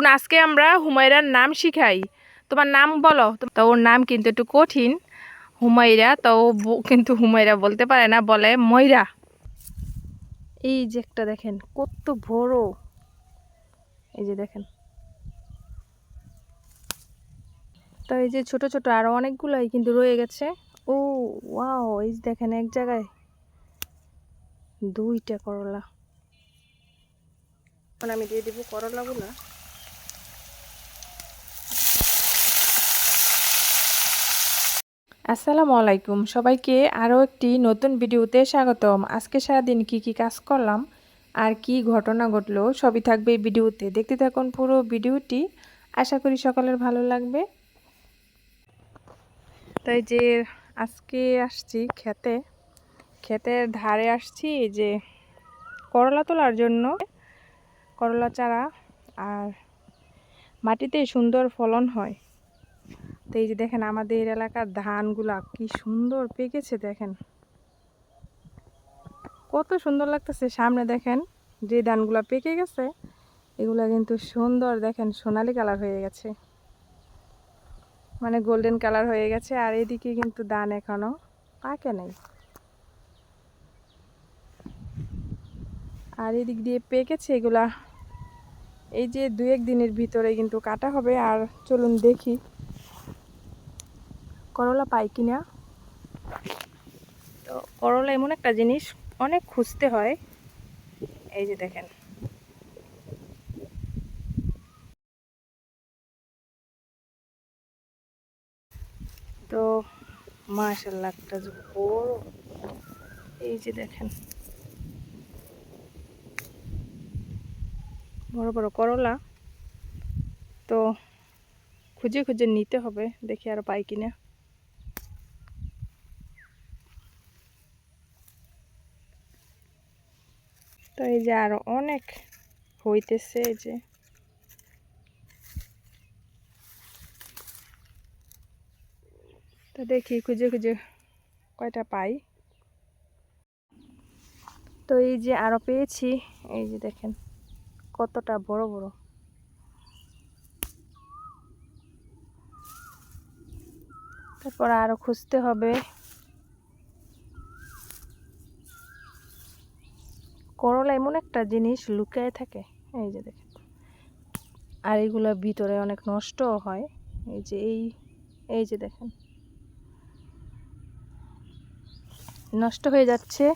চলুন আজকে আমরা হুমায়রার নাম শিখাই। তোমার নাম বলো। তো ওর নাম কিন্তু একটু কঠিন, হুমায়রা। তো ও কিন্তু হুমায়রা বলতে পারে না, বলে ময়রা। এই যে একটা দেখেন কত বড়, এই যে দেখেন। তো এই যে ছোট ছোট আরো অনেকগুলাই কিন্তু রয়ে গেছে। ও ওয়াও, এই যে দেখেন এক জায়গায় দুইটা করলা। এখন আমি দিয়ে দিব করলাগুলো। আসসালামু আলাইকুম সবাইকে, আরও একটি নতুন ভিডিওতে স্বাগতম। আজকে সারাদিন কি কাজ করলাম আর কি ঘটনা ঘটলো সবই থাকবে এই ভিডিওতে, দেখতে থাকুন পুরো ভিডিওটি। আশা করি সকলের ভালো লাগবে। তাই যে আজকে আসছি ক্ষেতের ধারে আসছি, যে করলা তোলার জন্য। করলা চারা আর মাটিতে সুন্দর ফলন হয়। তো এই যে দেখেন আমাদের এলাকার ধানগুলা কি সুন্দর পেকেছে, দেখেন কত সুন্দর লাগতেছে। সামনে দেখেন যে ধানগুলা পেকে গেছে, এগুলা কিন্তু সুন্দর, দেখেন সোনালী কালার হয়ে গেছে, মানে গোল্ডেন কালার হয়ে গেছে। আর এদিকে কিন্তু ধান এখনো পাকে নাই, আর এদিক দিয়ে পেকেছে এগুলা। এই যে 2-1 দিনের ভিতরে কিন্তু কাটা হবে। আর চলুন দেখি করলা পাই কিনা। তো করলা এমন একটা জিনিস, অনেক খুঁজতে হয়। এই যে দেখেন, তো মাশাআল্লাহ একটা বড়, এই যে দেখেন বড় বড় করলা। তো খুঁজে খুঁজে নিতে হবে, দেখি আর পাই কিনা। তো এই যে আরো অনেক হইতেছে, এই যে তো দেখি খুঁজে খুঁজে কয়টা পাই। তো এই যে আরো পেয়েছি, এই যে দেখেন কতটা বড় বড়। তারপর আরো খুঁজতে হবে। করলা এমন একটা জিনিস লুকায় থাকে, এই যে দেখেন। আর এগুলা ভিতরে অনেক নষ্টও হয়, এই যে এই যে দেখেন নষ্ট হয়ে যাচ্ছে।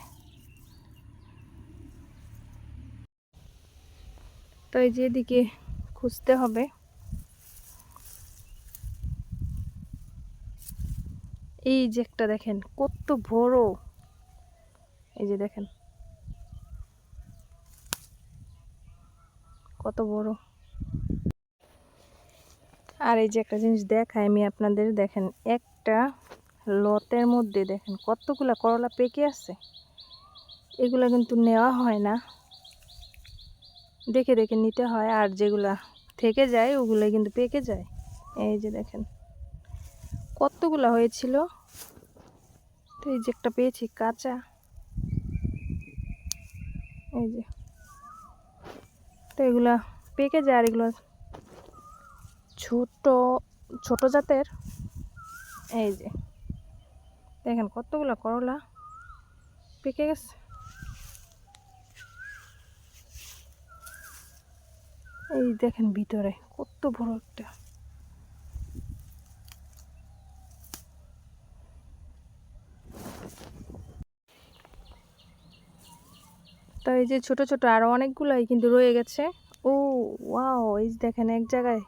তো এই যে এদিকে খুঁজতে হবে। এই যে একটা দেখেন কত বড়, এই যে দেখেন কত বড়। আর এই যে একটা জিনিস দেখাই আমি আপনাদের, দেখেন একটা লতের মধ্যে দেখেন কতগুলা করলা পেকে আছে। এগুলা কিন্তু নেওয়া হয় না, দেখে দেখে নিতে হয়। আর যেগুলা থেকে যায় ওগুলো কিন্তু পেকে যায়। এই যে দেখেন কতগুলা হয়েছিল। তো এই যে একটা পেয়েছি কাঁচা, এই যে। তো এগুলা পেকে যায়, আর এগুলো ছোট ছোট জাতের। এই যে দেখেন কতগুলা করলা পেকে গেছে। এই দেখেন ভিতরে কত বড় একটা। তো এই যে ছোট ছোট আরো অনেকগুলাই কিন্তু রয়ে গেছে। ও ওয়াও, এই যে দেখেন এক জায়গায়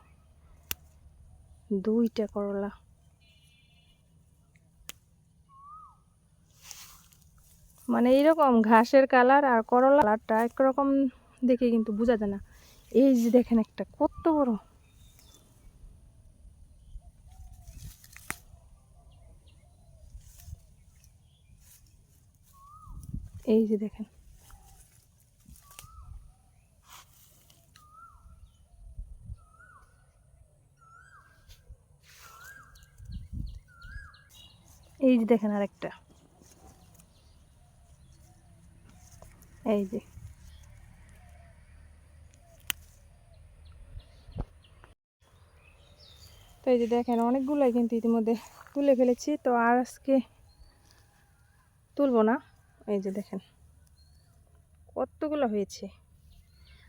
দুইটা করলা। মানে এইরকম ঘাসের কালার আর করলা কালারটা একরকম দেখে কিন্তু বোঝা যায় না। এই যে দেখেন একটা কত বড়, এই যে দেখেন। এই যে দেখেন আরেকটা, এই যে। তো এই যে দেখেন অনেকগুলোই কিন্তু ইতিমধ্যে তুলে ফেলেছি, তো আর আজকে তুলবো না। এই যে দেখেন কতগুলো হয়েছে,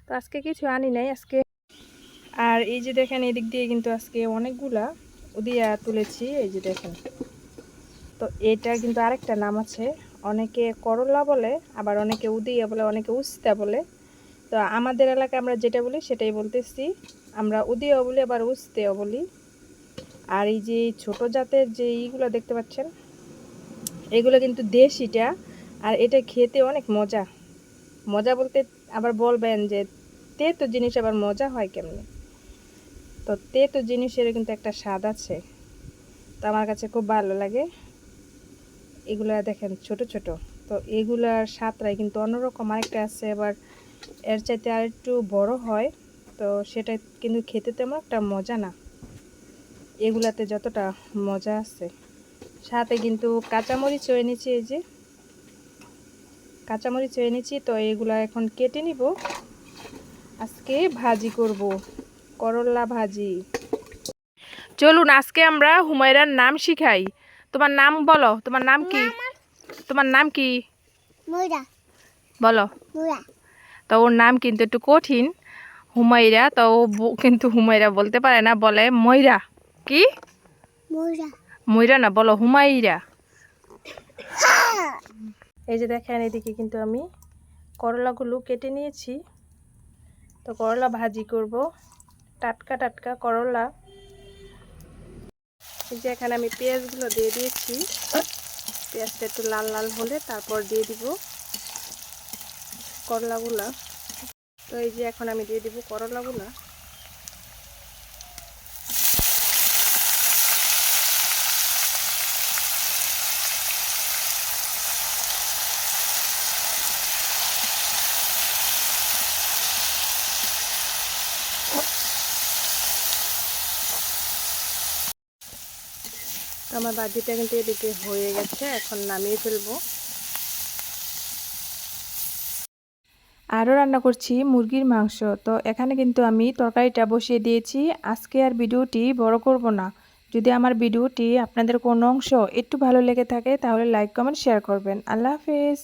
তো আজকে কিছু আনি নাই আজকে। আর এই যে দেখেন এদিক দিয়ে কিন্তু আজকে অনেকগুলা উদিয়া তুলেছি, এই যে দেখেন। তো এটা কিন্তু আরেকটা নাম আছে, অনেকে করলা বলে, আবার অনেকে উদিয়া বলে, অনেকে উস্তা বলে। তো আমাদের এলাকায় আমরা যেটা বলি সেটাই বলতেছি, আমরা উদিয়াও বলি আবার উস্তেও বলি। আর এই যে ছোট জাতের যে এইগুলো দেখতে পাচ্ছেন, এগুলো কিন্তু দেশিটা, আর এটা খেতে অনেক মজা। মজা বলতে আবার বলবেন যে তেতো জিনিস আবার মজা হয় কেমনে, তো তেতো জিনিসের কিন্তু একটা স্বাদ আছে, তো আমার কাছে খুব ভালো লাগে। এগুলা দেখেন ছোট ছোট, তো এগুলার স্বাদটাই কিন্তু অন্যরকম। আরেকটা আছে আবার এর চাইতে আর একটু বড় হয়, তো সেটা কিন্তু খেতে তেমন একটা মজা না, এগুলাতে যতটা মজা আছে। সাথে কিন্তু কাঁচামরিচও এনেছি, এই যে কাঁচামরিচও এনেছি। তো এগুলা এখন কেটে নিব, আজকে ভাজি করব, করলা ভাজি। চলুন আজকে আমরা হুমায়রার নাম শিখাই। তোমার নাম বলো, তোমার নাম কি? তোমার নাম কি বলো? তো ওর নাম কিন্তু একটু কঠিন, হুমায়রা। তো ও কিন্তু হুমায়রা বলতে পারে না, বলে ময়রা। কি ময়রা না, বলো হুমায়রা। এই যে দেখেন এদিকে কিন্তু আমি করলাগুলো কেটে নিয়েছি, তো করলা ভাজি করব, টাটকা টাটকা করলা। এই যে এখানে আমি পেঁয়াজগুলো দিয়ে দিয়েছি, পেঁয়াজটা একটু লাল লাল হলে তারপর দিয়ে দিব করলাগুলা। তো এই যে এখন আমি দিয়ে দিব করলাগুলা। তো আমার ভাজিটা কিন্তু এদিকে হয়ে গেছে, এখন নামিয়ে ফেলবো। আরও রান্না করছি মুরগির মাংস, তো এখানে কিন্তু আমি তরকারিটা বসিয়ে দিয়েছি। আজকে আর ভিডিওটি বড় করব না। যদি আমার ভিডিওটি আপনাদের কোনো অংশ একটু ভালো লেগে থাকে তাহলে লাইক কমেন্ট শেয়ার করবেন। আল্লাহ হাফেজ।